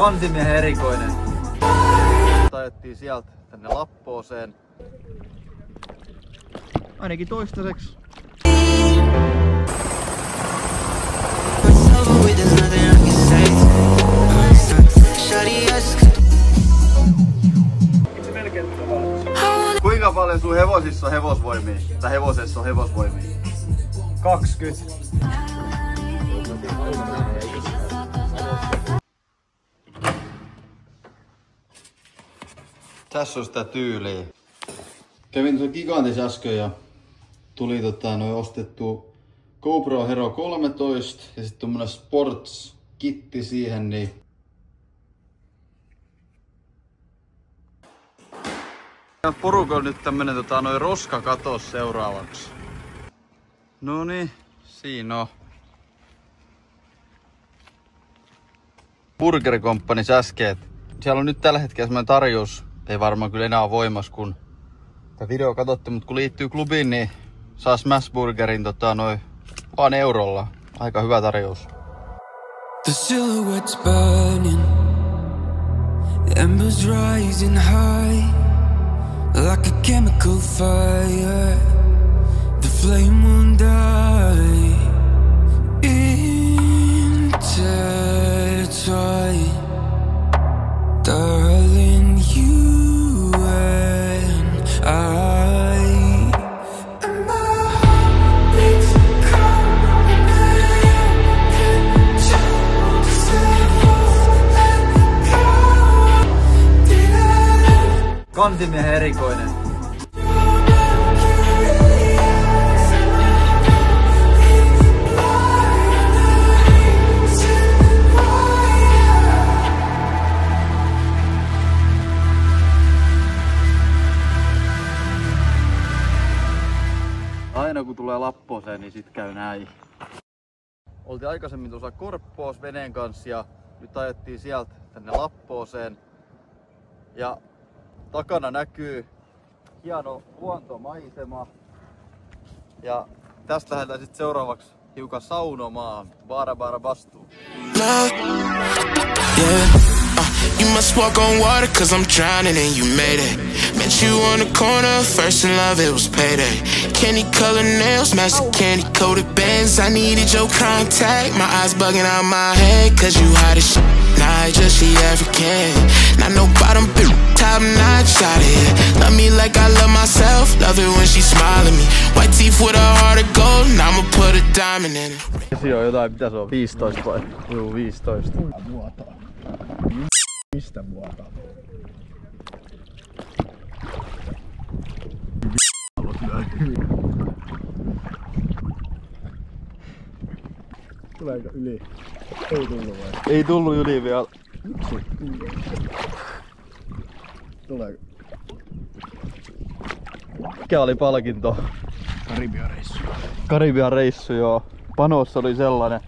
Kansimiehen erikoinen. Ajettiin sieltä tänne Lappooseen. Ainakin toistaiseksi. Kuinka paljon sun hevosissa on hevosvoimia? Tai hevosessa on hevosvoimia? 20. Tässä on sitä tyyliä. Kävin tuossa Gigantis äsken ja tuli ostettu GoPro Hero 13 ja sitten tommonen sports kitti siihen, niin porukalla nyt tämmönen roskakatos seuraavaksi. Noniin, siinä on. Burger Companys äsken. Siellä on nyt tällä hetkellä semmonen tarjous. Ei varmaan kyllä enää ole voimassa, kun tätä video katsotte, mutta kun liittyy klubiin, niin saa Smashburgerin vaan eurolla. Aika hyvä tarjous. The silhouette's burning, embers rising high, like a chemical fire. The flame won't die. Intertwine, darling, you and I. Kansimiehen erikoinen. Aina kun tulee Lappooseen, niin sit käy näin. Oltiin aikaisemmin tuossa Korppoos veneen kanssa ja nyt ajettiin sieltä tänne Lappooseen. Ja takana näkyy hieno luontomaisema. Ja tästä lähdetään sitten seuraavaksi hiukan saunomaan. Baara bastuu. You must walk on water cause I'm drowning and you made it. Met you on the corner, first in love it was payday. Candy colored nails, match the candy coated bands. I needed your contact, my eyes bugging out my head. Cause you hot as shit, nah just she African. Not no bottom bitch, top notch out of here. Love me like I love myself, love it when she smile at me. White teeth with a heart of gold, now I'ma put a diamond in it. Se on jotain, mitä se on? 15 vai? Juu, 15. Mistä vuotaa? Tuleeko yli? Ei tullu vai? Ei tullu yli vielä. Tuleeko? Mikä oli palkinto? Karibian reissu. Karibian reissu, joo. Panossa oli sellainen.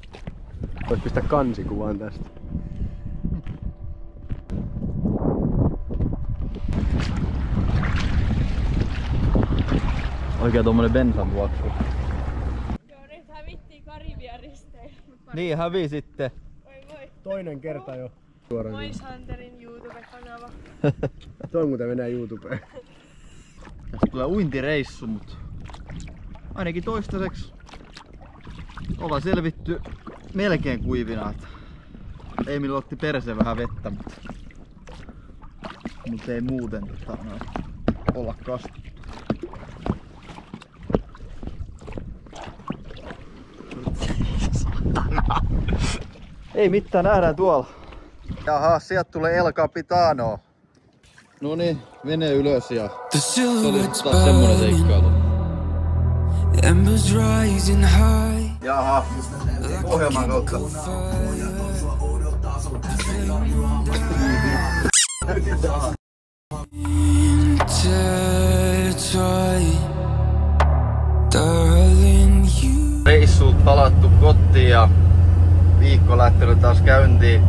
Vois pistää kansikuvan tästä. Oikein tommonen bensan vuoksu. Joo, nyt hävittiin Karibian risteillä. Niin, hävisitte. Voi. Toinen kerta jo. Moishunterin YouTube-kanava. Toi muuten menee YouTubeen. Tästä tulee uintireissu, mut ainakin toistaiseksi ollaan selvitty melkein kuivina. Emil otti perseen vähän vettä, mut ei muuten olla kastuttu. Ei mitään, nähdään tuolla. Jaha, sieltä tulee El Capitano. Noniin, vene ylös ja se oli taas semmonen seikkailu. Jaha, ohjelman kautta. Reissuut palattu kotiin ja viikko lähtenyt taas käyntiin.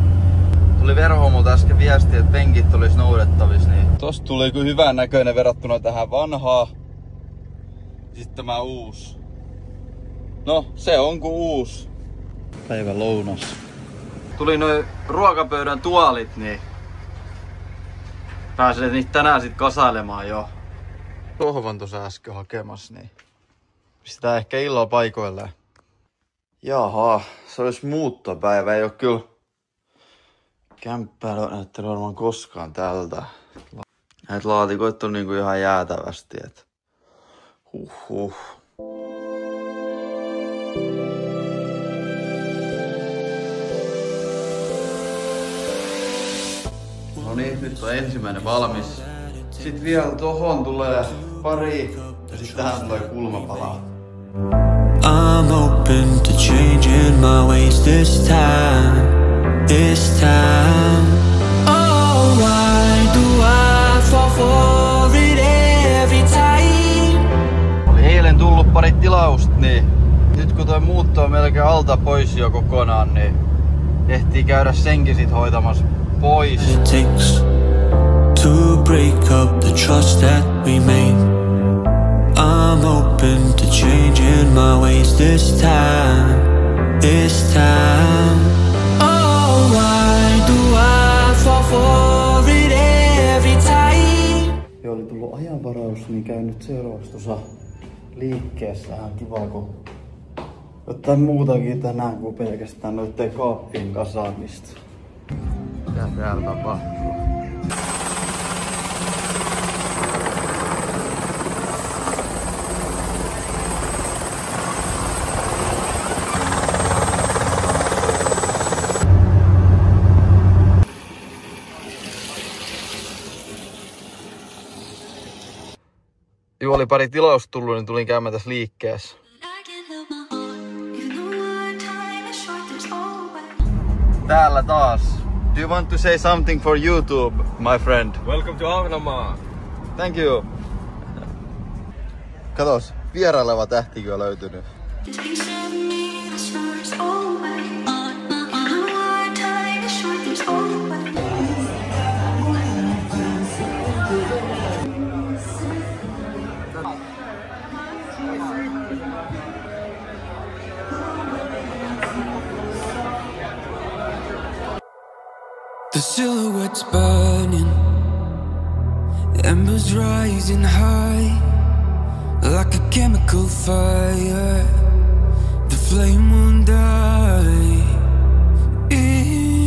Tuli verhomulta äsken viesti, että penkit olis noudettavissa, niin tosta tuli kyllä hyvän näköinen verrattuna tähän vanhaan. Sitten tämä uusi. No, se on kuin uusi. Päivän lounas. tuli noin ruokapöydän tuolit, niin pääsen niitä tänään sit kasailemaan jo. Sohvan tuossa äsken hakemassa, niin pistetään ehkä illalla paikoilleen. Jaha, se olisi muuttopäivä, ei oo kyllä kämppää näyttänyt varmaan koskaan tältä. Näitä laatikoita on niinku ihan jäätävästi, et huhhuh. No niin, nyt on ensimmäinen valmis. Sitten vielä tohon tulee pari ja sitten tähän tulee kulmapala. I'm open to changing my ways this time. Oh, why do I fall for it every time? Oli eilen tullut pari tilausta, niin nyt kun toi muutto on melkein alta pois jo kokonaan, niin ehtii käydä senkin sit hoitamassa pois. It takes to break up the trust that we made. I'm open to changing my ways this time. Oh, why do I fall for it every time? Joo, oli tullut ajanvaraus, niin käyn nyt seuraavaksi tuossa liikkeessä. Ihan kiva, kun jotain muutakin tänään kuin pelkästään noitten kaappien kasaamista. Mitä täällä tapahtuu? Joo, oli pari tilausta tullut, niin tulin käymään tässä liikkeessä. Täällä taas. Do you want to say something for YouTube, my friend? Welcome to Ahvenanmaa. Thank you. Katos, vieraileva tähtikö on löytynyt. The silhouette's burning, embers rising high, like a chemical fire. The flame won't die. Intertwine,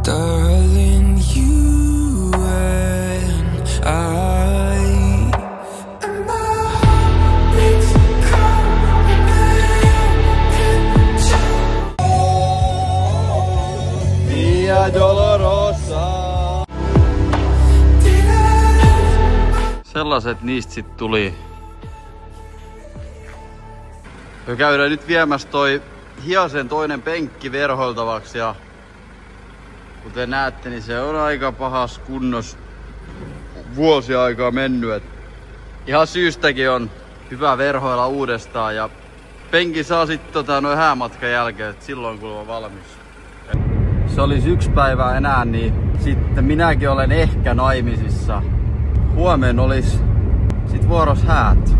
darling, you and I. Dolorosa. Sellaiset niistä sit tuli. Me käydään nyt viemässä toi Hiasen toinen penkki verhoiltavaksi ja kuten näette, niin se on aika pahas kunnos. Vuosia aikaa mennyt. Et ihan syystäkin on hyvä verhoilla uudestaan ja penki saa sitten noin häämatkan jälkeen, et silloin kun on valmis. Se olisi yksi päivä enää, niin sitten minäkin olen ehkä naimisissa. Huomenna olisi sit vuoros häät.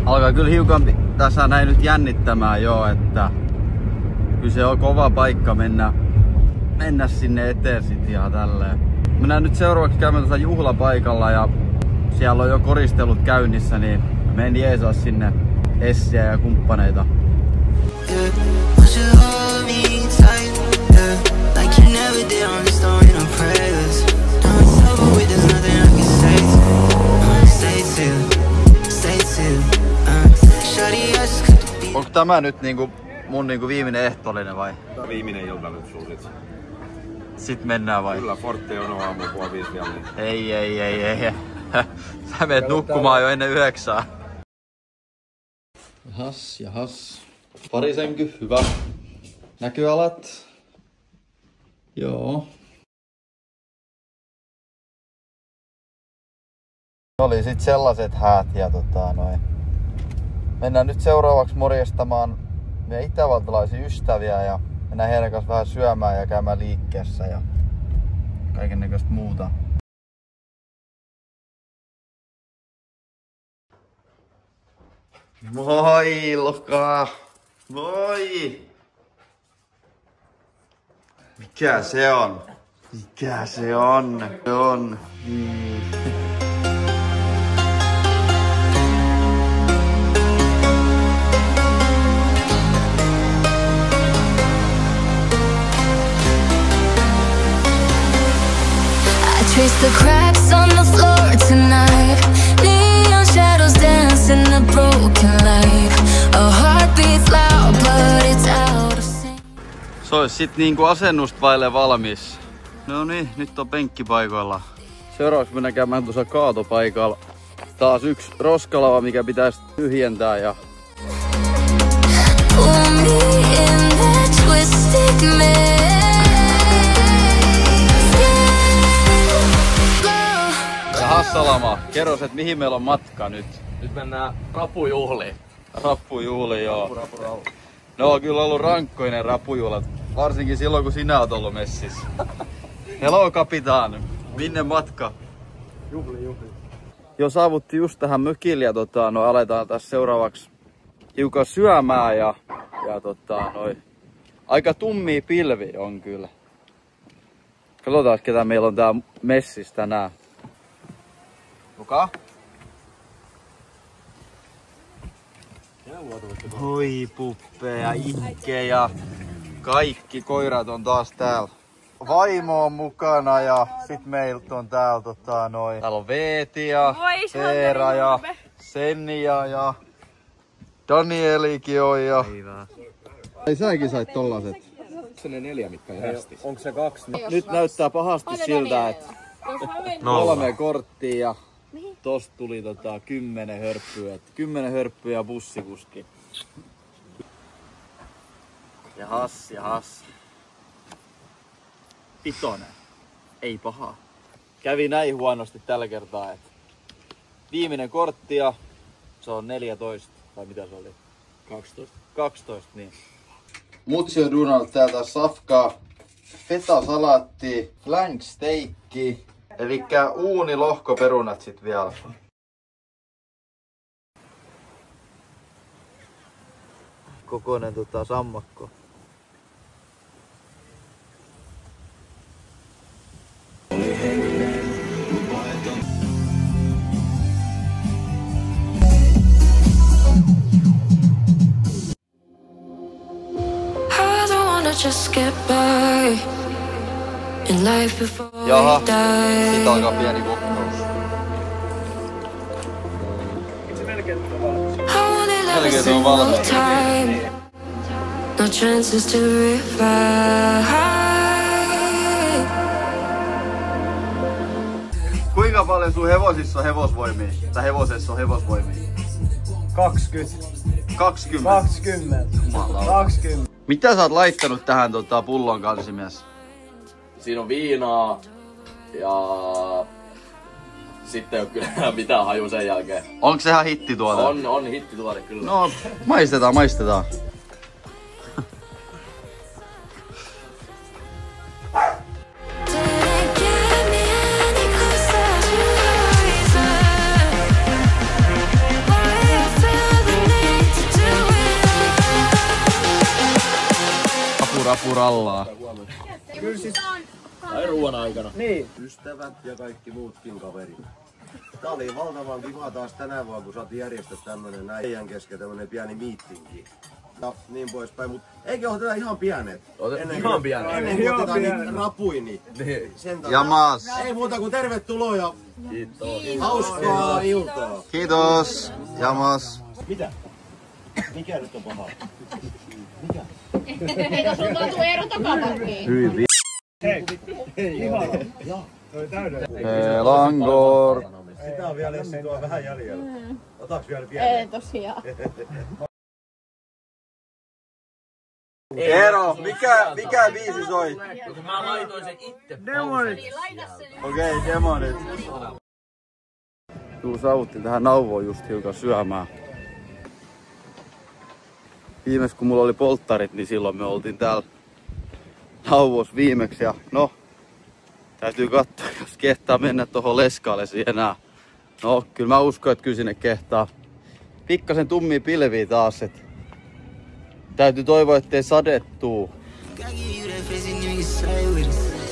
Alkaa kyllä hiukan tässä näin nyt jännittämään jo, että kyllä se on kova paikka mennä sinne eteen sit ja tälleen. Mennään nyt seuraavaksi käymään tuossa juhlapaikalla ja siellä on jo koristelut käynnissä, niin menen jeesaa sinne Essiä ja kumppaneita. Onko tämä nyt mun viimeinen ehtoollinen vai? Tämä on viimeinen ilta nyt sun sit. Sitten mennään vai? Kyllä, Forte on aamu 4:30 vielä. Ei. Sä menet nukkumaan jo ennen 9. Jahas. Pari sänky, hyvä. Näköalat. Joo. Oli sit sellaiset häät ja mennään nyt seuraavaksi morjestamaan meidän itävaltalaisia ystäviä ja mennään heidän kanssa vähän syömään ja käymään liikkeessä ja kaikennäköistä muuta. Moi Ilkka! Voi! Mikä se on? Mikä se on? Se on. Trace the cracks on the floor tonight. Neon shadows dance in the broken light. A heart beats loud, but it's out of sync. Se olisi sit niinku asennusta vaille valmis. No niin, nyt on penkkipaikoilla. Seuraavaksi mennään käymään tuossa kaatopaikalla. Taas yksi roskalava, mikä pitäisi tyhjentää ja... Pull me in that twisted maze. Hassalama, kerros, et mihin meillä on matka nyt? Nyt mennään rapujuhliin. Rappujuhli, joo. No on kyllä ollut rankkoinen rappujuhlat, varsinkin silloin kun sinä oot ollut messissä. Hello kapitaan, minne matka? Juhli. Jo saavutti just tähän mökille ja aletaan tässä seuraavaksi hiukan syömään ja aika tummia pilvi on kyllä. Katsotaan ketä meillä on tää messissä tänään. Kuka? Oi puppeja, ikkeja. Kaikki koirat on taas täällä. Vaimo on mukana ja sit meiltä on täällä täällä on Veeti ja Veera ja Senja ja Danielikin on ja... Ei säkin sait tollaset. Se ne 4 mitkä on hästi. Onko se 2? Nyt näyttää pahasti siltä, että 3 korttia ja tosta tuli 10 hörppyä. 10 hörppyä ja bussikuski. Ja Hassi. Pitonen. Ei paha. Kävi näin huonosti tällä kertaa, että viimeinen kortti ja se on 14. Tai mitä se oli? 12, niin. Mutsi on duunannut täältä safkaa, feta-salaattia, flank steikki, elikkä uunilohkoperunat sit vielä. Kokoinen sammakko. Just get by in life before Jaha, we die. sit alkaa pieni kokkaus. I wanna live a single time. No chances to revive. Kuinka paljon sun hevosissa on hevosvoimia? Tai hevosessa on hevosvoimia? 20. 20. Mitä sä oot laittanut tähän pullon kansimies? Siinä on viinaa ja sitten ei oo kyllä mitään haju sen jälkeen. Onko se ihan hittituote? On hittituote kyllä. No, maistetaan. Rapurallaa. Kyllä siis... Tai ruoan aikana. Niin. Ystävät ja kaikki muutkin kaverit. Tää oli valtavan kiva taas tänä vuonna, kun saatiin järjestää tämmönen näin kesken tämmönen pieni miittinki. Ja niin poispäin, mut eikö ole tätä ihan pienet? Ennen kuin otetaan niitä rapuini. Jamas. Ei muuta kuin tervetuloa ja Kiitos. hauskaa iltaa. Kiitos. Jamas. Mitä? Mikä nyt on paha? Eikö sun tuntuu Eero takaparkkiin? Hyvin. Hei, ihana. Joo. Toi täydellinen. Langor. Sitä on vielä Essi tuo vähän jäljellä. Otaks vielä pienen? Ei tosiaan. Eero, mikä biisi soi? Mä laitoin sen itse. Okei, demonit. Tuu saavuttiin tähän nauvoon just hiukan syömään. Viimeis kun mulla oli polttarit, niin silloin me oltiin täällä nauvossa viimeksi. Ja no, täytyy katsoa, jos kehtaa mennä tohon leskaalle enää. No, kyllä mä uskon, että kyllä sinne kehtaa. Pikkasen tummia pilviä taas, et Täytyy toivoa, ettei sade tuu.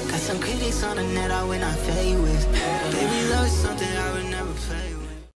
Got some critics on the net I will not fade with. Baby,